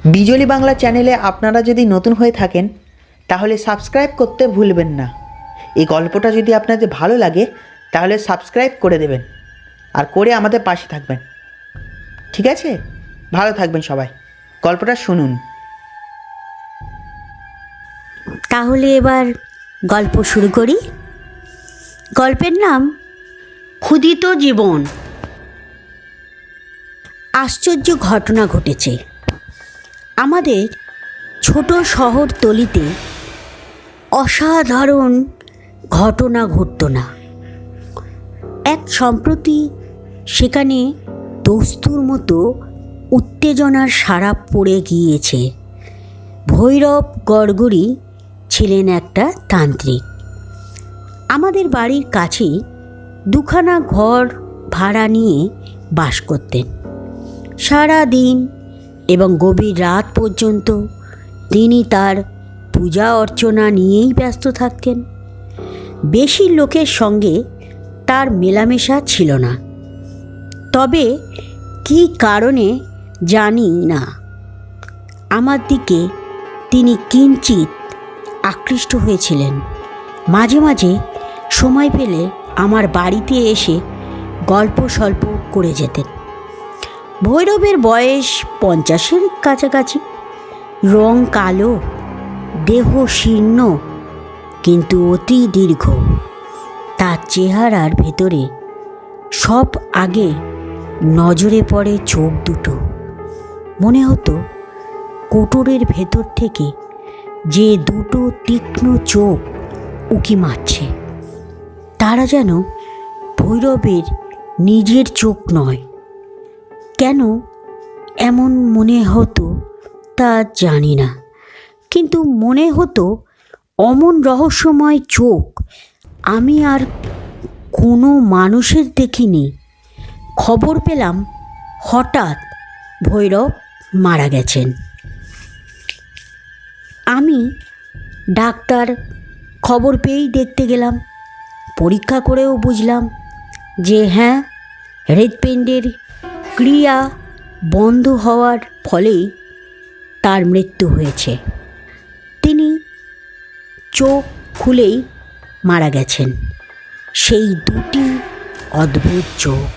বিজলি বাংলা চ্যানেলে আপনারা যদি নতুন হয়ে থাকেন তাহলে সাবস্ক্রাইব করতে ভুলবেন না। এই গল্পটা যদি আপনাদের ভালো লাগে তাহলে সাবস্ক্রাইব করে দেবেন আর করে আমাদের পাশে থাকবেন। ঠিক আছে, ভালো থাকবেন সবাই। গল্পটা শুনুন। তাহলে এবার গল্প শুরু করি। গল্পের নাম ক্ষুদিত জীবন। আশ্চর্য ঘটনা ঘটেছে। আমাদের ছোট শহরতলিতে অসাধারণ ঘটনা ঘটত না। এক সম্প্রতি সেখানে দস্তুর মতো উত্তেজনার সারা পড়ে গিয়েছে। ভৈরব গড়গড়ি ছিলেন একটা তান্ত্রিক। আমাদের বাড়ির কাছেই দুখানা ঘর ভাড়া নিয়ে বাস করতেন। সারা দিন এবং গভীর রাত পর্যন্ত তিনি তার পূজা অর্চনা নিয়েই ব্যস্ত থাকতেন। বেশি লোকের সঙ্গে তার মেলামেশা ছিল না, তবে কী কারণে জানি না আমার দিকে তিনি কিঞ্চিত আকৃষ্ট হয়েছিলেন। মাঝে মাঝে সময় পেলে আমার বাড়িতে এসে গল্প সল্প করে যেতেন। ভৈরবের বয়স 50-এর কাছাকাছি। রং কালো, দেহ শীর্ণ কিন্তু অতি দীর্ঘ। তার চেহারার ভেতরে সব আগে নজরে পড়ে চোখ দুটো। মনে হতো কোটরের ভেতর থেকে যে দুটো তীক্ষ্ণ চোখ উকি মারছে, তারা যেন ভৈরবের নিজের চোখ নয়। কেন এমন মনে হতো তা জানি না, কিন্তু মনে হতো অমন রহস্যময় চোখ আমি আর কোনো মানুষের দেখিনি। খবর পেলাম হঠাৎ ভৈরব মারা গেছেন। আমি ডাক্তার খবর পেয়েই দেখতে গেলাম। পরীক্ষা করেও বুঝলাম যে হ্যাঁ, হৃৎপিণ্ডের ক্রিয়া বন্ধ হওয়ার ফলেই তার মৃত্যু হয়েছে। তিনি চোখ খুলেই মারা গেছেন। সেই দুটি অদ্ভুত চোখ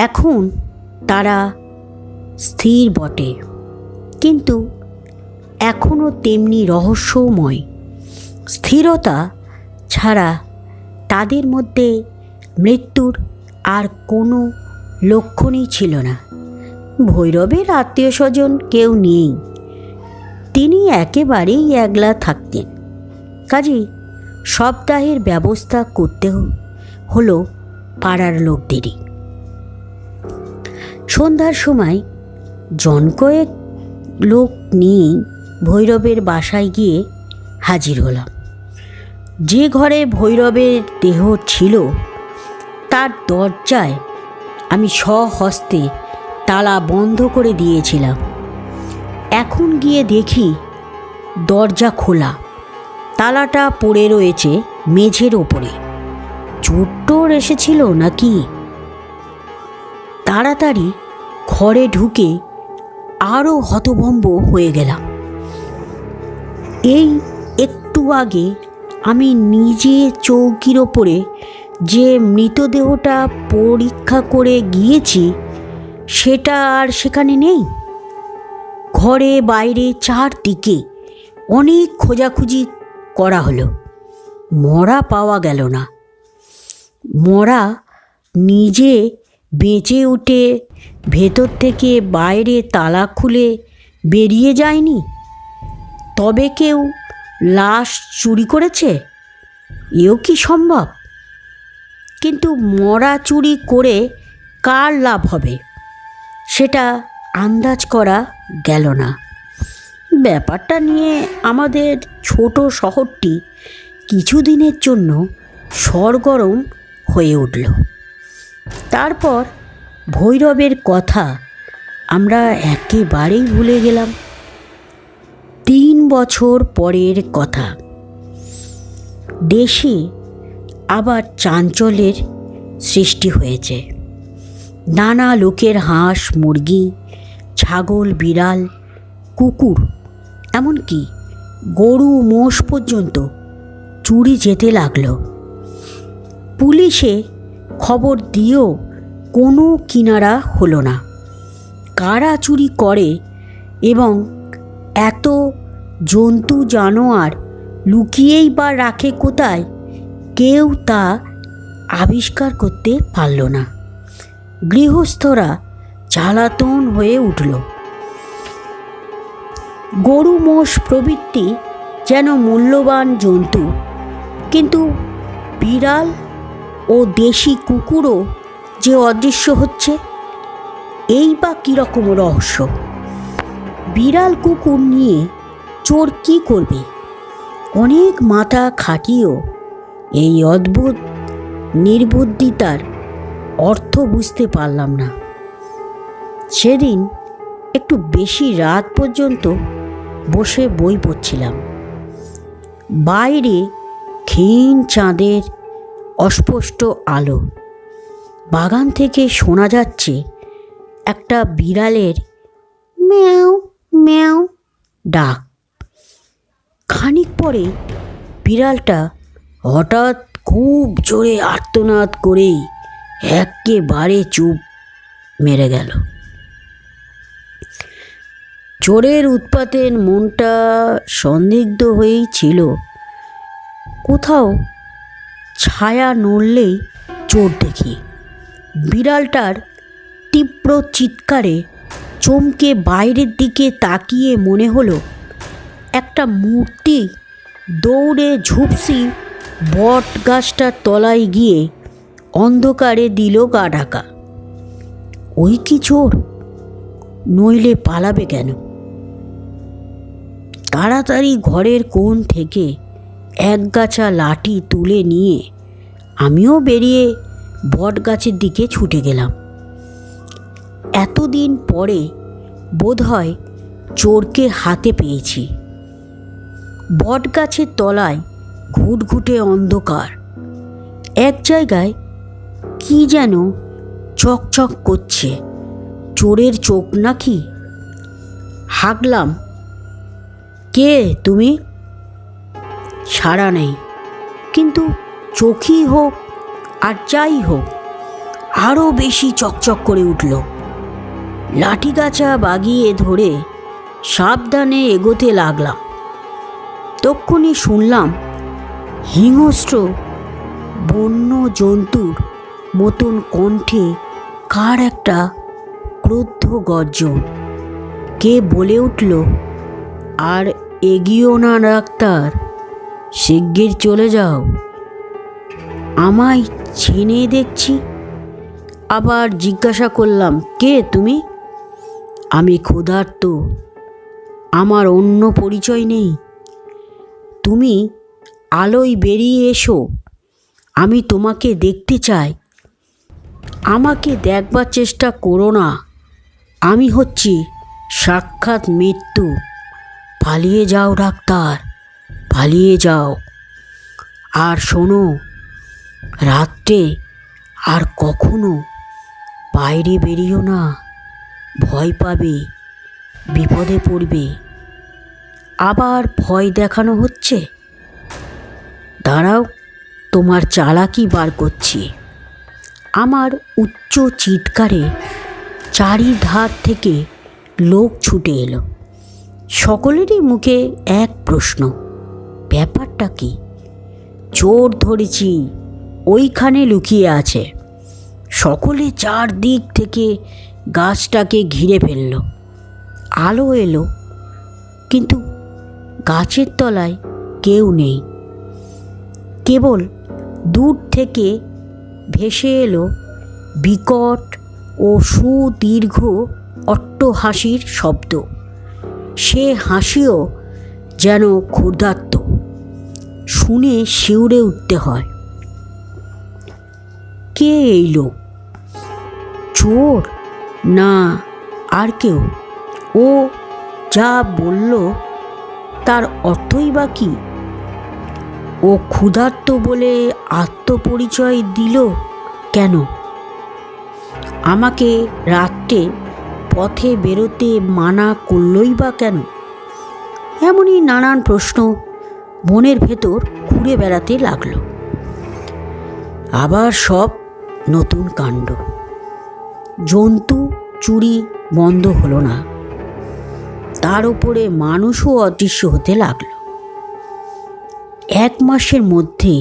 এখন তারা স্থির বটে, কিন্তু এখনও তেমনি রহস্যময়। স্থিরতা ছাড়া তাদের মধ্যে মৃত্যুর আর কোনো লক্ষণই ছিল না। ভৈরবের আত্মীয় স্বজন কেউ নেই। তিনি একেবারেই একলা থাকতেন। কাজেই সপ্তাহের ব্যবস্থা করতে হলো পাড়ার লোকদেরই। সন্ধ্যার সময় জনকয়েক লোক নিয়ে ভৈরবের বাসায় গিয়ে হাজির হলাম। যে ঘরে ভৈরবের দেহ ছিল তার দরজায় আমি স্বহস্তে তালা বন্ধ করে দিয়েছিলাম। এখন গিয়ে দেখি দরজা খোলা, তালাটা পড়ে রয়েছে মেঝের ওপরে। চোর টোর এসেছিল নাকি? তাড়াতাড়ি ঘরে ঢুকে আরও হতভম্ব হয়ে গেলাম। এই একটু আগে আমি নিজে চৌকির ওপরে যে মৃতদেহটা পরীক্ষা করে গিয়েছি সেটা আর সেখানে নেই। ঘরে বাইরে চারদিকে অনেক খোঁজাখুঁজি করা হলো, মরা পাওয়া গেল না। মরা নিজে বেঁচে উঠে ভেতর থেকে বাইরে তালা খুলে বেরিয়ে যায়নি? তবে কেউ লাশ চুরি করেছে? এও কি সম্ভব? কিন্তু মরা চুরি করে কার লাভ হবে সেটা আন্দাজ করা গেল না। ব্যাপারটা নিয়ে আমাদের ছোট শহরটি কিছুদিনের জন্য সরগরম হয়ে উঠল। তারপর ভৈরবের কথা আমরা একেবারেই ভুলে গেলাম। 3 বছর পরের কথা। দেশে আবার চাঞ্চল্যের সৃষ্টি হয়েছে। নানা লোকের হাঁস মুরগি ছাগল, বিড়াল, কুকুর, এমনকি গরু, মোষ পর্যন্ত চুরি যেতে লাগলো। পুলিশে খবর দিয়েও কোনো কিনারা হলো না। কারা চুরি করে এবং এত জন্তু জানোয়ার লুকিয়েই বা রাখে কোথায়, কেউ তা আবিষ্কার করতে পারল না। গৃহস্থরা জ্বালাতন হয়ে উঠল। গরু, মোষ প্রভৃতি যেন মূল্যবান জন্তু, কিন্তু বিড়াল ও দেশি কুকুরও যে অদৃশ্য হচ্ছে, এই বা কীরকম রহস্য? বিড়াল কুকুর নিয়ে চোর কী করবে? অনেক মাথা খাটিয়েও এই অদ্ভুত নির্বুদ্ধিতার অর্থ বুঝতে পারলাম না। সেদিন একটু বেশি রাত পর্যন্ত বসে বই পড়ছিলাম। বাইরে ক্ষীণ চাঁদের অস্পষ্ট আলো। বাগান থেকে শোনা যাচ্ছে একটা বিড়ালের ম্যাও ম্যাও ডাক। খানিক পরে বিড়ালটা হঠাৎ খুব জোরে আর্তনাদ করেই একেবারে চুপ মেরে গেল। চোরের উৎপাতে মনটা সন্দিগ্ধ হয়েই ছিল। কোথাও ছায়া নড়লেই চোর দেখি। বিড়ালটার তীব্র চিৎকারে চমকে বাইরের দিকে তাকিয়ে মনে হলো একটা মূর্তি দৌড়ে ঝুপসি বট গাছটার তলায় গিয়ে অন্ধকারে দিল গা ঢাকা। ওই কি চোর? নইলে পালাবে কেন? তাড়াতাড়ি ঘরের কোণ থেকে একগাছা লাঠি তুলে নিয়ে আমিও বেরিয়ে বট গাছের দিকে ছুটে গেলাম। এতদিন পরে বোধহয় চোরকে হাতে পেয়েছি। বট গাছের তলায় ঘুটঘুটে অন্ধকার। এক জায়গায় কি যেন চকচক করছে। চোরের চোখ নাকি? হাঁকলাম, কে তুমি? সাড়া নেই। কিন্তু চোখই হোক আর যাই হোক, আরও বেশি চকচক করে উঠল। লাঠিগাছা বাগিয়ে ধরে সাবধানে এগোতে লাগলাম। তক্ষুনি শুনলাম হিংস্র বন্য জন্তুর মতন কণ্ঠে কার একটা ক্রুদ্ধ গর্জন। কে বলে উঠল, আর এগিয়েও না ডাক্তার, শিগগির চলে যাও। আমায় চেনে দেখছি। আবার জিজ্ঞাসা করলাম, কে তুমি? আমি ক্ষুধার্ত, আমার অন্য পরিচয় নেই। তুমি আলোয় বেরিয়ে এসো, আমি তোমাকে দেখতে চাই। আমাকে দেখবার চেষ্টা করো না, আমি হচ্ছি সাক্ষাৎ মৃত্যু। পালিয়ে যাও ডাক্তার, পালিয়ে যাও। আর শোনো, রাত্রে আর কখনো বাইরে বেরিও না, ভয় পাবে, বিপদে পড়বে। আবার ভয় দেখানো হচ্ছে? দাঁড়াও, তোমার চালাকি বার করছি। আমার উচ্চ চিৎকারে চারিধার থেকে লোক ছুটে এলো। সকলেরই মুখে এক প্রশ্ন, ব্যাপারটা কি? চোর ধরেছি, ওইখানে লুকিয়ে আছে। সকলে চারদিক থেকে গাছটাকে ঘিরে ফেলল। আলো এলো, কিন্তু গাছের তলায় কেউ নেই। কেবল দূর থেকে ভেসে এলো বিকট ও সুদীর্ঘ অট্টহাসির শব্দ। সে হাসিও যেন ক্ষুধার্ত, শুনে শিউরে উঠতে হয়। কে এই লোক? চোর না আর কেউ? ও যা বলল তার অর্থই বা কী? ও ক্ষুধার্ত বলে আত্মপরিচয় দিল কেন? আমাকে রাত্রে পথে বেরোতে মানা করলই বা কেন? এমনই নানান প্রশ্ন মনের ভেতর ঘুরে বেড়াতে লাগলো। আবার সব নতুন কাণ্ড। জন্তু চুরি বন্ধ হলো না, তার উপরে মানুষও অদৃশ্য হতে লাগলো। 1 মাসের মধ্যে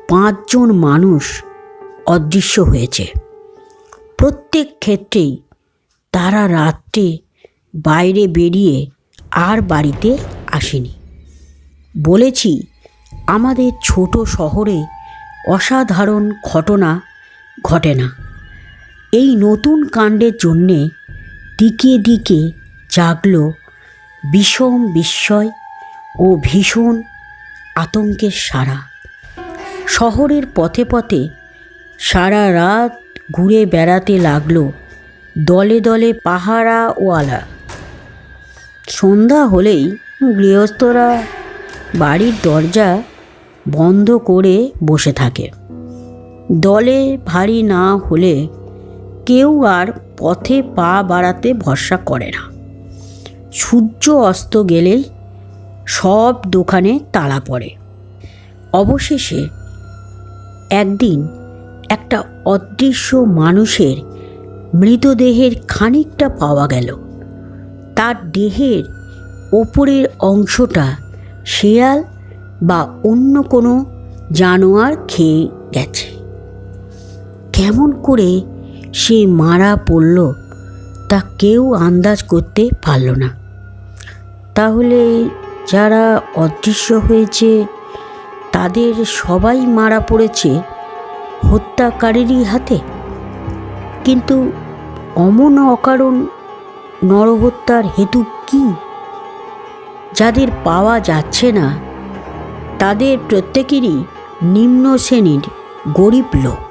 5 জন মানুষ অদৃশ্য হয়েছে। প্রত্যেক ক্ষেত্রেই তারা রাত্রে বাইরে বেরিয়ে আর বাড়িতে আসেনি। বলেছি, আমাদের ছোট শহরে অসাধারণ ঘটনা ঘটে না। এই নতুন কাণ্ডের জন্যে দিকে দিকে জাগল বিষম বিস্ময় ও ভীষণ আতঙ্কের সারা। শহরের পথে পথে সারা রাত ঘুরে বেড়াতে লাগলো দলে দলে পাহারাওয়ালা। সন্ধ্যা হলেই গৃহস্থরা বাড়ির দরজা বন্ধ করে বসে থাকে। দলে ভারী না হলে কেউ আর পথে পা বাড়াতে ভরসা করে না। সূর্য অস্ত গেলেই সব দোকানে তালা পড়ে। অবশেষে একদিন একটা অদৃশ্য মানুষের মৃতদেহের খানিকটা পাওয়া গেল। তার দেহের ওপরের অংশটা শেয়াল বা অন্য কোনো জানোয়ার খেয়ে গেছে। কেমন করে সে মারা পড়ল তা কেউ আন্দাজ করতে পারল না। তাহলে যারা অদৃশ্য হয়েছে তাদের সবাই মারা পড়েছে হত্যাকারীরই হাতে। কিন্তু অমন অকারণ নরহত্যার হেতু কি? যাদের পাওয়া যাচ্ছে না তাদের প্রত্যেকেরই নিম্ন শ্রেণীর গরিব লোক।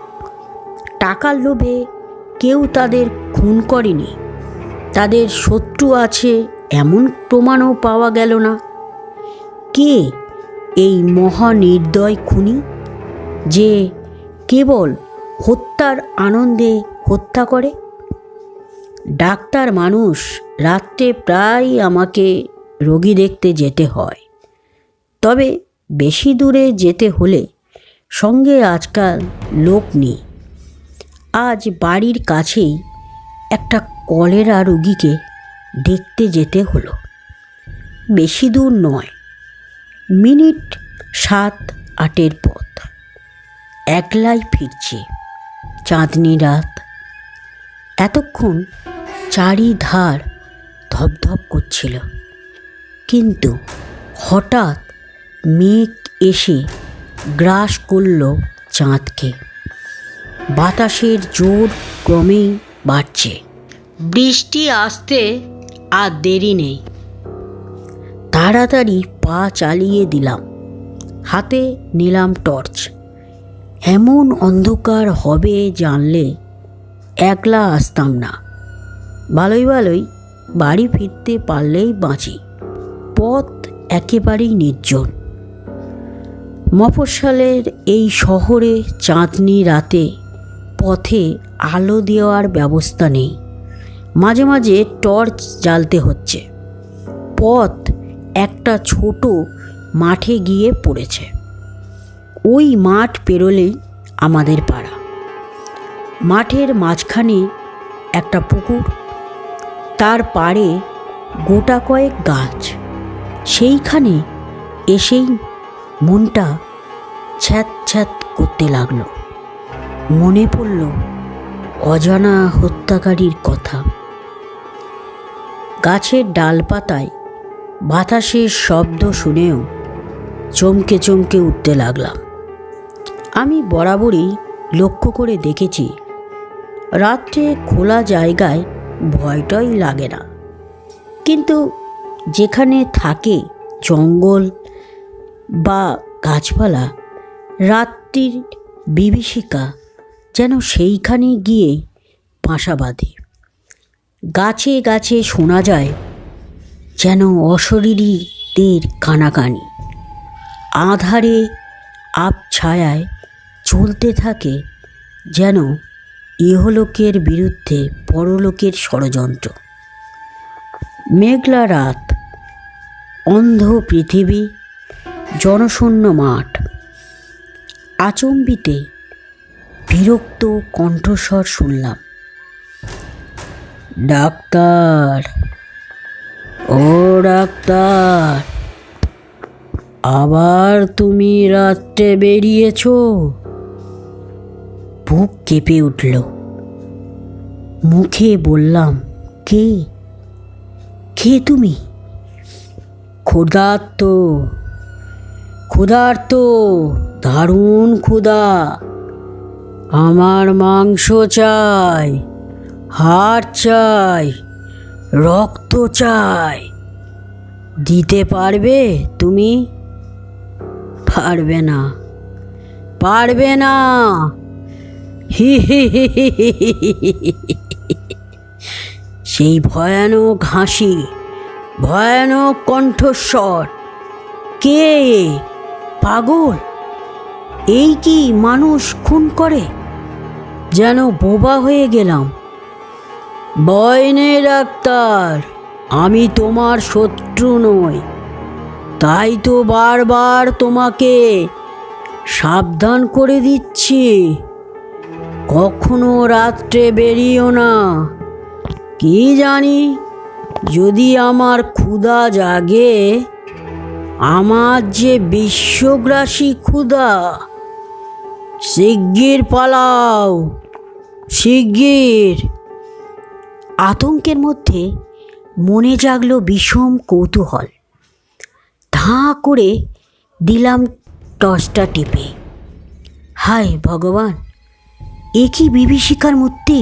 টাকার লোভে কেউ তাদের খুন করেনি। তাদের শত্রু আছে এমন প্রমাণও পাওয়া গেল না। কে এই মহানির্দয় খুনি যে কেবল হত্যার আনন্দে হত্যা করে? ডাক্তার মানুষ, রাত্রে প্রায় আমাকে রোগী দেখতে যেতে হয়। তবে বেশি দূরে যেতে হলে সঙ্গে আজকাল লোক নেই। আজ বাড়ির কাছেই একটা কলেরা রোগীকে দেখতে যেতে হলো। বেশি দূর নয়, মিনিট 7-8 পথ। একলাই ফিরছি, চাঁদনি রাত। এতক্ষণ চারিধার ধপধপ করছিল, কিন্তু হঠাৎ মেঘ এসে গ্রাস করল চাঁদকে। বাতাসের জোর ক্রমেই বাড়ছে। বৃষ্টি আসতে আর দেরি নেই। তাড়াতাড়ি পা চালিয়ে দিলাম। হাতে নিলাম টর্চ। এমন অন্ধকার হবে জানলে একলা আসতাম না। ভালোই ভালোই বাড়ি ফিরতে পারলেই বাঁচি। পথ একেবারেই নির্জন। মফস্বলের এই শহরে চাঁদনি রাতে পথে আলো দেওয়ার ব্যবস্থা নেই। মাঝে মাঝে টর্চ জ্বালতে হচ্ছে। পথ একটা ছোট মাঠে গিয়ে পড়েছে। ওই মাঠ পেরোলেই আমাদের পাড়া। মাঠের মাঝখানে একটা পুকুর, তার পাড়ে গোটা কয়েক গাছ। সেইখানে এসেই মনটা ছ্যাঁত ছ্যাঁত করতে লাগলো। মনে পড়ল অজানা হত্যাকারীর কথা। গাছের ডালপাতায় বাতাসের শব্দ শুনেও চমকে চমকে উঠতে লাগলাম। আমি বরাবরই লক্ষ্য করে দেখেছি, রাত্রে খোলা জায়গায় ভয়টাই লাগে না। কিন্তু যেখানে থাকে জঙ্গল বা গাছপালা, রাত্রির বিভীষিকা যেন সেইখানে গিয়ে বাসা বাঁধে। গাছে গাছে শোনা যায় যেন অশরীরীদের কানাকানি। আধারে আবছায়ায় চলতে থাকে যেন ইহলোকের বিরুদ্ধে পরলোকের ষড়যন্ত্র। মেঘলা রাত, অন্ধ পৃথিবী, জনশূন্য মাঠ। আচম্বিতে বিরক্ত কণ্ঠস্বর শুনলাম, ডাক্তার, ও ডাক্তার, আবার তুমি রাত্রে বেরিয়েছ? বুক কেঁপে উঠল। মুখে বললাম, কে কে তুমি? ক্ষুধার্ত, ক্ষুধার্ত, দারুণ ক্ষুধা। আমার মাংস চাই, হাড় চাই, রক্ত চাই। দিতে পারবে তুমি? পারবে না, পারবে না। হি হি হি হি হি হি হি হি। সেই ভয়ানক হাসি, ভয়ানক কণ্ঠস্বর। কে এ? পাগল? এই কি মানুষ খুন করে? যেন বোবা হয়ে গেলাম। ভয় নেই ডাক্তার, আমি তোমার শত্রু নই। তাই তো বারবার তোমাকে সাবধান করে দিচ্ছি, কখনো রাত্রে বেরিও না। কি জানি, যদি আমার ক্ষুধা জাগে, আমার যে বিশ্বগ্রাসী ক্ষুধা। শিগগির পালাও, শিগগির। আতঙ্কের মধ্যে মনে জাগলো বিষম কৌতূহল। ধাঁ করে দিলাম টর্চটা টিপে। হায় ভগবান, এ কি বিভীষিকার মূর্তি!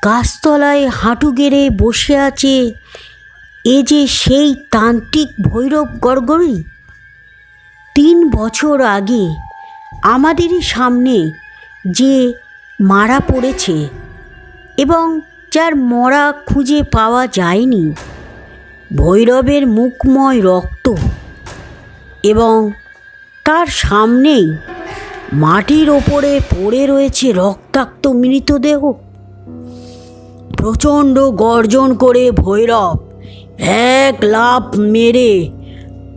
গাছতলায় হাঁটু গেড়ে বসে আছে এ যে সেই তান্ত্রিক ভৈরব গড়গড়ি। 3 বছর আগে আমাদেরই সামনে যে মারা পড়েছে এবং যার মরা খুঁজে পাওয়া যায়নি। ভৈরবের মুখময় রক্ত, এবং তার সামনেই মাটির ওপরে পড়ে রয়েছে রক্তাক্ত মৃতদেহ। প্রচণ্ড গর্জন করে ভৈরব এক লাফ মেরে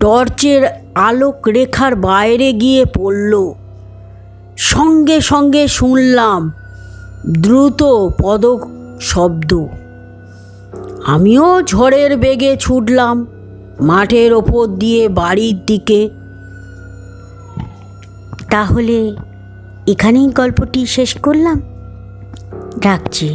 টর্চের আলোক রেখার বাইরে গিয়ে পড়ল। সঙ্গে সঙ্গে শুনলাম দ্রুত পদ শব্দ। আমিও ঝড়ের বেগে ছুটলাম মাঠের ওপর দিয়ে বাড়ির দিকে। তাহলে এখানেই গল্পটি শেষ করলাম। রাখছি।